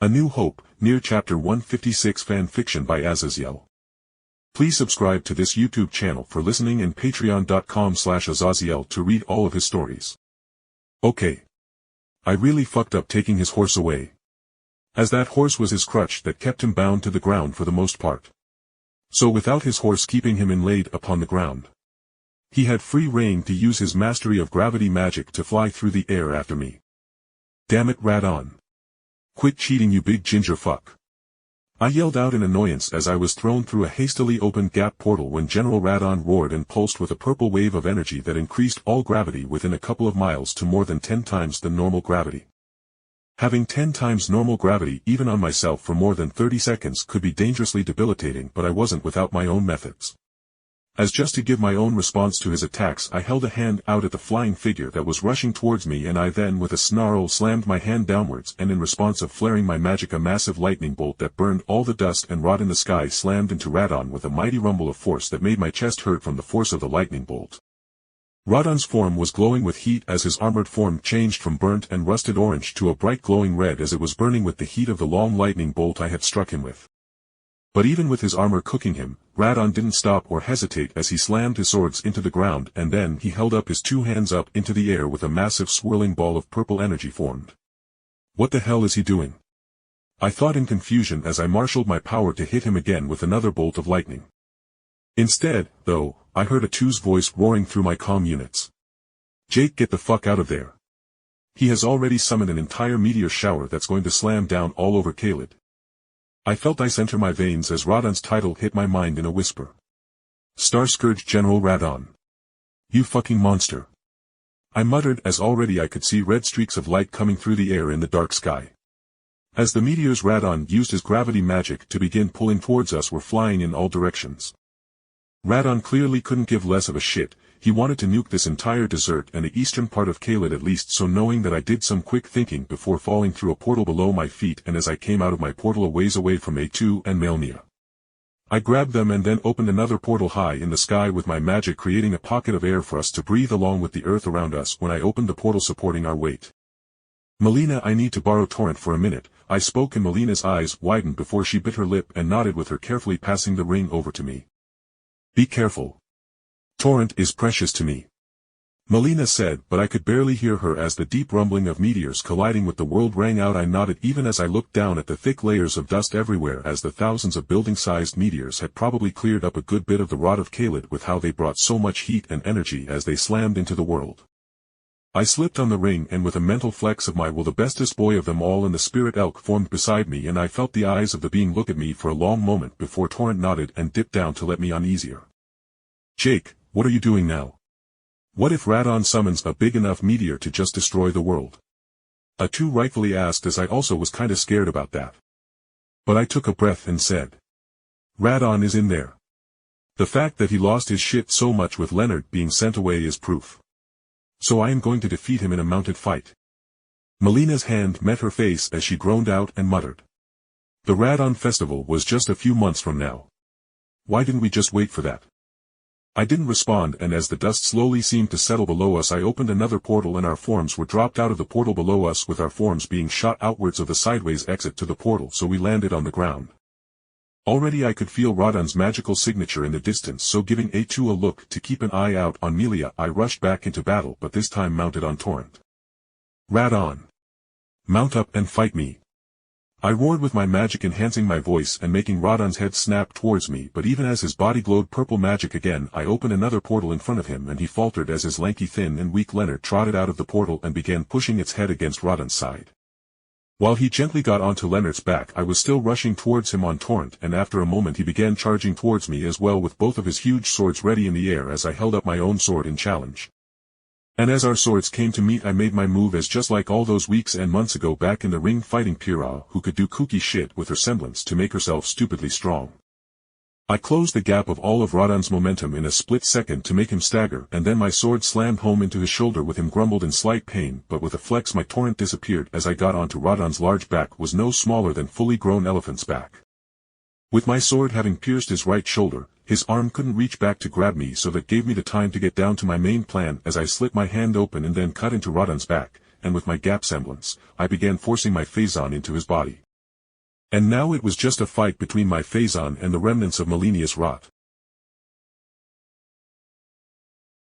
A New Hope, Nier Chapter 156 Fan Fiction by Azazyel. Please subscribe to this YouTube channel for listening and patreon.com/Azazyel to read all of his stories. Okay. I really fucked up taking his horse away. As that horse was his crutch that kept him bound to the ground for the most part. So without his horse keeping him inlaid upon the ground, he had free rein to use his mastery of gravity magic to fly through the air after me. Dammit Radahn. Quit cheating, you big ginger fuck. I yelled out in annoyance as I was thrown through a hastily opened gap portal when General Radahn roared and pulsed with a purple wave of energy that increased all gravity within a couple of miles to more than 10 times the normal gravity. Having 10 times normal gravity even on myself for more than 30 seconds could be dangerously debilitating, but I wasn't without my own methods. As just to give my own response to his attacks, I held a hand out at the flying figure that was rushing towards me, and I then with a snarl slammed my hand downwards, and in response of flaring my magic a massive lightning bolt that burned all the dust and rot in the sky slammed into Radahn with a mighty rumble of force that made my chest hurt from the force of the lightning bolt. Radahn's form was glowing with heat as his armored form changed from burnt and rusted orange to a bright glowing red as it was burning with the heat of the long lightning bolt I had struck him with. But even with his armor cooking him, Radahn didn't stop or hesitate as he slammed his swords into the ground, and then he held up his two hands up into the air with a massive swirling ball of purple energy formed. What the hell is he doing? I thought in confusion as I marshaled my power to hit him again with another bolt of lightning. Instead, though, I heard a two's voice roaring through my comm units. Jake, get the fuck out of there. He has already summoned an entire meteor shower that's going to slam down all over Caelid. I felt ice enter my veins as Radahn's title hit my mind in a whisper. Star-Scourge General Radahn. You fucking monster. I muttered as already I could see red streaks of light coming through the air in the dark sky. As the meteors Radahn used his gravity magic to begin pulling towards us were flying in all directions. Radahn clearly couldn't give less of a shit. He wanted to nuke this entire desert and the eastern part of Caelid at least, so knowing that I did some quick thinking before falling through a portal below my feet, and as I came out of my portal a ways away from A2 and Melnia, I grabbed them and then opened another portal high in the sky with my magic, creating a pocket of air for us to breathe along with the earth around us when I opened the portal supporting our weight. Melina, I need to borrow Torrent for a minute, I spoke, and Melina's eyes widened before she bit her lip and nodded, with her carefully passing the ring over to me. Be careful. Torrent is precious to me, Melina said, but I could barely hear her as the deep rumbling of meteors colliding with the world rang out. I nodded even as I looked down at the thick layers of dust everywhere, as the thousands of building-sized meteors had probably cleared up a good bit of the rot of Caelid with how they brought so much heat and energy as they slammed into the world. I slipped on the ring, and with a mental flex of my will, the bestest boy of them all and the spirit elk formed beside me, and I felt the eyes of the being look at me for a long moment before Torrent nodded and dipped down to let me on easier. Jake, what are you doing now? What if Radahn summons a big enough meteor to just destroy the world? A2 rightfully asked, as I also was kinda scared about that. But I took a breath and said, Radahn is in there. The fact that he lost his shit so much with Leonard being sent away is proof. So I am going to defeat him in a mounted fight. Melina's hand met her face as she groaned out and muttered. The Radahn festival was just a few months from now. Why didn't we just wait for that? I didn't respond, and as the dust slowly seemed to settle below us, I opened another portal and our forms were dropped out of the portal below us, with our forms being shot outwards of the sideways exit to the portal, so we landed on the ground. Already I could feel Radahn's magical signature in the distance, so giving A2 a look to keep an eye out on Melia, I rushed back into battle, but this time mounted on Torrent. Radahn! Mount up and fight me! I roared with my magic, enhancing my voice and making Radahn's head snap towards me, but even as his body glowed purple magic again, I opened another portal in front of him, and he faltered as his lanky, thin and weak Leonard trotted out of the portal and began pushing its head against Radahn's side. While he gently got onto Leonard's back, I was still rushing towards him on Torrent, and after a moment he began charging towards me as well, with both of his huge swords ready in the air as I held up my own sword in challenge. And as our swords came to meet, I made my move as just like all those weeks and months ago back in the ring, fighting Pyrrha, who could do kooky shit with her semblance to make herself stupidly strong. I closed the gap of all of Radahn's momentum in a split second to make him stagger, and then my sword slammed home into his shoulder with him grumbled in slight pain, but with a flex my Torrent disappeared as I got onto Radahn's large back was no smaller than fully grown elephant's back. With my sword having pierced his right shoulder, his arm couldn't reach back to grab me, so that gave me the time to get down to my main plan as I slit my hand open and then cut into Radahn's back, and with my gap semblance, I began forcing my phazon into his body. And now it was just a fight between my Phazon and the remnants of Millennius rot.